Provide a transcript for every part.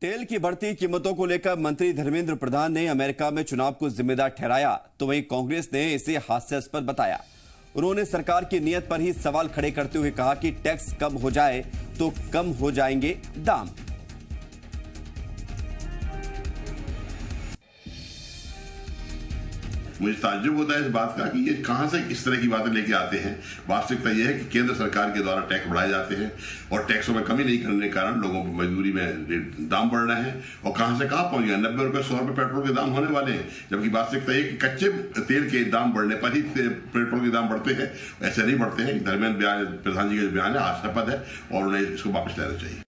तेल की बढ़ती कीमतों को लेकर मंत्री धर्मेंद्र प्रधान ने अमेरिका में चुनाव को जिम्मेदार ठहराया, तो वहीं कांग्रेस ने इसे हास्यास्पद बताया। उन्होंने सरकार की नीयत पर ही सवाल खड़े करते हुए कहा कि टैक्स कम हो जाए तो कम हो जाएंगे दाम। मुझे ताज्जुब होता है इस बात का कि ये कहां से इस तरह की बातें लेके आते हैं। वास्तविकता यह है कि केंद्र सरकार के द्वारा टैक्स बढ़ाए जाते हैं और टैक्सों में कमी नहीं करने के कारण लोगों को मजदूरी में दाम बढ़ रहे हैं और कहां से कहां पहुंच गया। 90 रुपए 100 रुपए पेट्रोल के दाम होने वाले हैं, जबकि वास्तविकता यह कि कच्चे तेल के दाम बढ़ने पर ही पेट्रोल के दाम बढ़ते हैं। ऐसे नहीं बढ़ते हैं। धर्मेंद्र प्रधान जी का बयान है, हास्यास्पद है और उन्हें इसको वापस लेना चाहिए।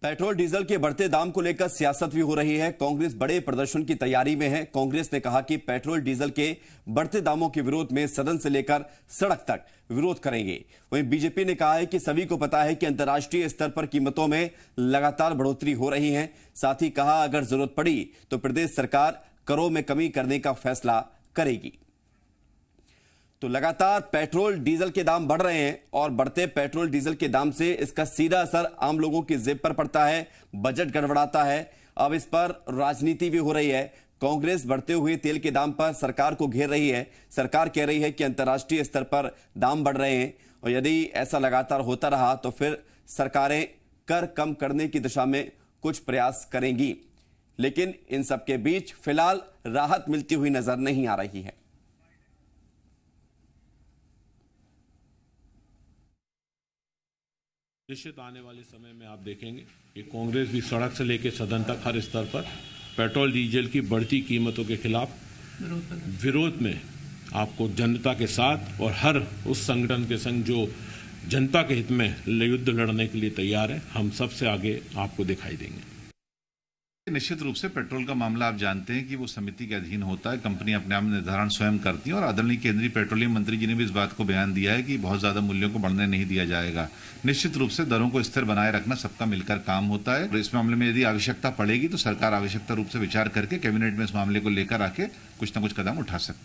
पेट्रोल डीजल के बढ़ते दाम को लेकर सियासत भी हो रही है। कांग्रेस बड़े प्रदर्शन की तैयारी में है। कांग्रेस ने कहा कि पेट्रोल डीजल के बढ़ते दामों के विरोध में सदन से लेकर सड़क तक विरोध करेंगे। वहीं बीजेपी ने कहा है कि सभी को पता है कि अंतर्राष्ट्रीय स्तर पर कीमतों में लगातार बढ़ोतरी हो रही है। साथ ही कहा अगर जरूरत पड़ी तो प्रदेश सरकार करों में कमी करने का फैसला करेगी। तो लगातार पेट्रोल डीजल के दाम बढ़ रहे हैं और बढ़ते पेट्रोल डीजल के दाम से इसका सीधा असर आम लोगों की जेब पर पड़ता है, बजट गड़बड़ाता है। अब इस पर राजनीति भी हो रही है। कांग्रेस बढ़ते हुए तेल के दाम पर सरकार को घेर रही है। सरकार कह रही है कि अंतर्राष्ट्रीय स्तर पर दाम बढ़ रहे हैं और यदि ऐसा लगातार होता रहा तो फिर सरकारें कर कम करने की दिशा में कुछ प्रयास करेंगी। लेकिन इन सबके बीच फिलहाल राहत मिलती हुई नजर नहीं आ रही है। निश्चित आने वाले समय में आप देखेंगे कि कांग्रेस भी सड़क से लेकर सदन तक हर स्तर पर पेट्रोल डीजल की बढ़ती कीमतों के खिलाफ विरोध में आपको जनता के साथ और हर उस संगठन के संग जो जनता के हित में युद्ध लड़ने के लिए तैयार है, हम सबसे आगे आपको दिखाई देंगे। निश्चित रूप से पेट्रोल का मामला आप जानते हैं कि वो समिति के अधीन होता है। कंपनी अपने आप निर्धारण स्वयं करती है और आदरणीय केंद्रीय पेट्रोलियम मंत्री जी ने भी इस बात को बयान दिया है कि बहुत ज्यादा मूल्यों को बढ़ने नहीं दिया जाएगा। निश्चित रूप से दरों को स्थिर बनाए रखना सबका मिलकर काम होता है और इस मामले में यदि आवश्यकता पड़ेगी तो सरकार आवश्यकता रूप से विचार करके कैबिनेट में इस मामले को लेकर आके कुछ न कुछ कदम उठा सकती है।